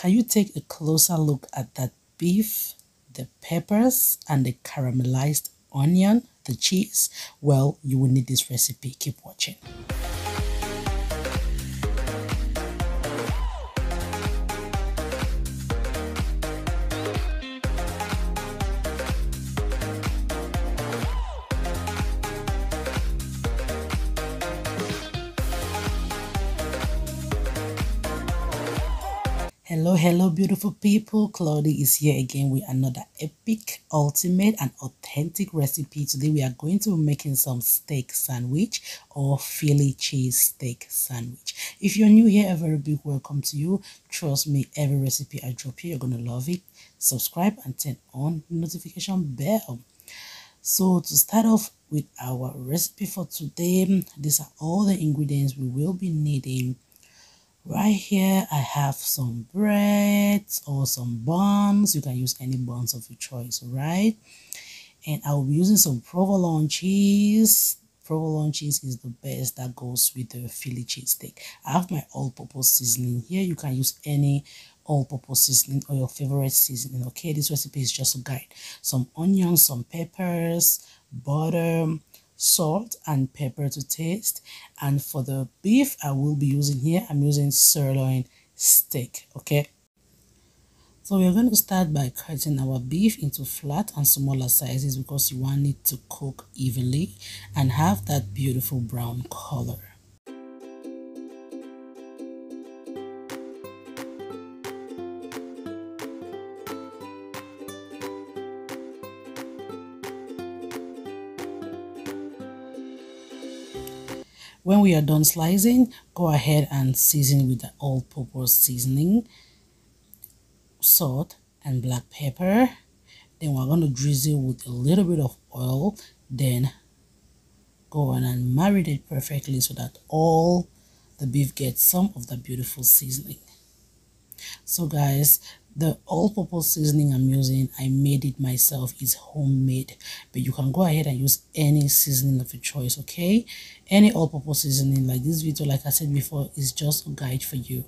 Can you take a closer look at that beef, the peppers, and the caramelized onion, the cheese? Well, you will need this recipe. Keep watching. Hello beautiful people. Claudie is here again with another epic, ultimate and authentic recipe. Today we are going to be making some steak sandwich or Philly cheese steak sandwich. If you're new here, a very big welcome to you. Trust me, every recipe I drop here, you're gonna love it. Subscribe and turn on the notification bell. So to start off with our recipe for today, these are all the ingredients we will be needing. Right here I have some bread or some buns. You can use any buns of your choice, right? And I will be using some provolone cheese. Provolone cheese is the best that goes with the Philly cheesesteak. I have my all-purpose seasoning here. You can use any all-purpose seasoning or your favorite seasoning. Okay, this recipe is just a guide. Some onions, some peppers, butter, salt and pepper to taste. And for the beef I will be using here, I'm using sirloin steak. Okay, so we're going to start by cutting our beef into flat and smaller sizes because you want it to cook evenly and have that beautiful brown color. When we are done slicing, go ahead and season with the all-purpose seasoning, salt and black pepper. Then we're going to drizzle with a little bit of oil, then go on and marinate perfectly so that all the beef gets some of the beautiful seasoning. So guys, the all-purpose seasoning I'm using, I made it myself. It's homemade, but you can go ahead and use any seasoning of your choice. Okay, any all-purpose seasoning. Like this video, like I said before, is just a guide for you.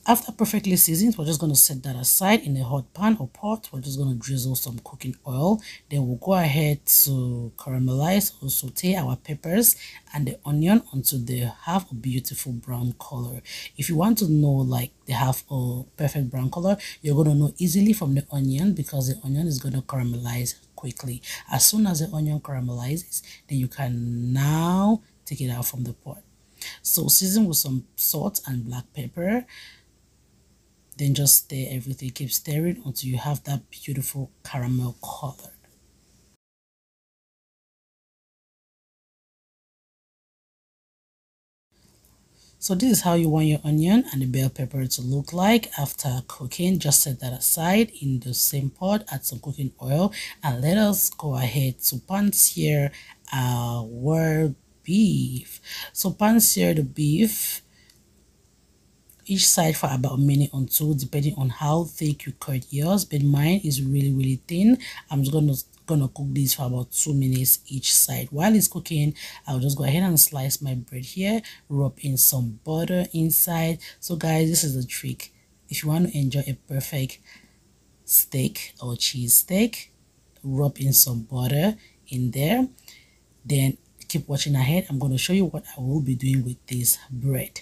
After perfectly seasoned, we're just going to set that aside in a hot pan or pot. We're just going to drizzle some cooking oil. Then we'll go ahead to caramelize or saute our peppers and the onion until they have a beautiful brown color. If you want to know like they have a perfect brown color, you're going to know easily from the onion because the onion is going to caramelize quickly. As soon as the onion caramelizes, then you can now take it out from the pot. So season with some salt and black pepper. Then just stir everything, keep stirring until you have that beautiful caramel color. So this is how you want your onion and the bell pepper to look like after cooking. Just set that aside in the same pot, add some cooking oil, and let us go ahead to pan-sear our beef. So pan-sear the beef each side for about a minute or two, depending on how thick you cut yours, but mine is really thin. I'm just gonna cook this for about 2 minutes each side. While it's cooking, I'll just go ahead and slice my bread here, rub in some butter inside. So guys, this is the trick. If you want to enjoy a perfect steak or cheese steak, rub in some butter in there. Then keep watching ahead. I'm going to show you what I will be doing with this bread.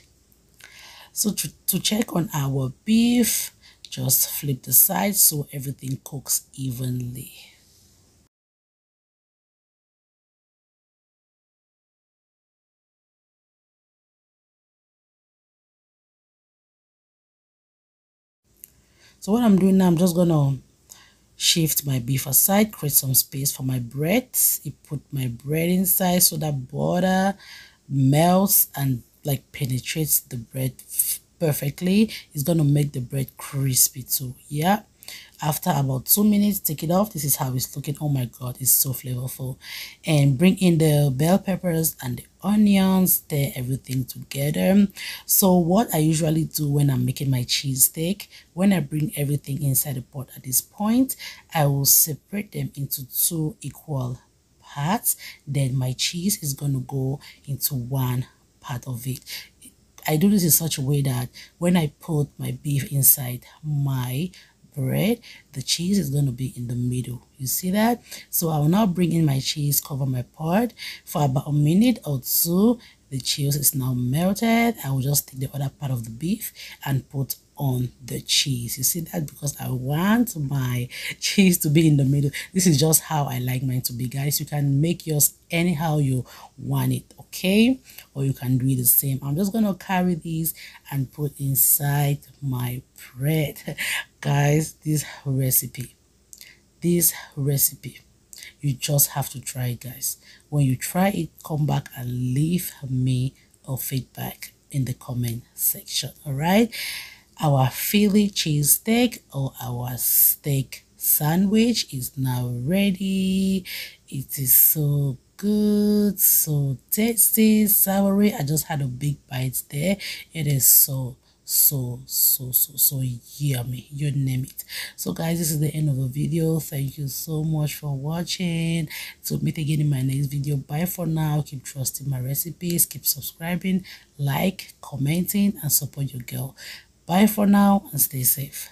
So to check on our beef, just flip the sides so everything cooks evenly. So what I'm doing now, I'm just gonna shift my beef aside, create some space for my bread. I put my bread inside so that butter melts and like penetrates the bread perfectly. It's gonna make the bread crispy too. Yeah, After about 2 minutes, take it off. This is how it's looking. Oh my god, it's so flavorful. And bring in the bell peppers and the onions, stir everything together. So what I usually do when I'm making my cheesesteak, when I bring everything inside the pot at this point, I will separate them into 2 equal parts. Then my cheese is going to go into 1 part of it. I do this in such a way that when I put my beef inside my bread, the cheese is going to be in the middle. You see that? So I will now bring in my cheese, cover my pot for about a minute or two. The cheese is now melted. I will just take the other part of the beef and put on the cheese. You see that? Because I want my cheese to be in the middle. This is just how I like mine to be, guys. You can make yours anyhow you want it, okay? Or you can do it the same. I'm just gonna carry these and put inside my bread. Guys, this recipe, you just have to try it, guys. When you try it, come back and leave me a feedback in the comment section. All right, our Philly cheesesteak or our steak sandwich is now ready. It is so good, so tasty, savory. I just had a big bite there. It is so yummy, you name it. So guys, this is the end of the video. Thank you so much for watching. So meet again in my next video. Bye for now. Keep trusting my recipes, keep subscribing, like, commenting, and support your girl. Bye for now and stay safe.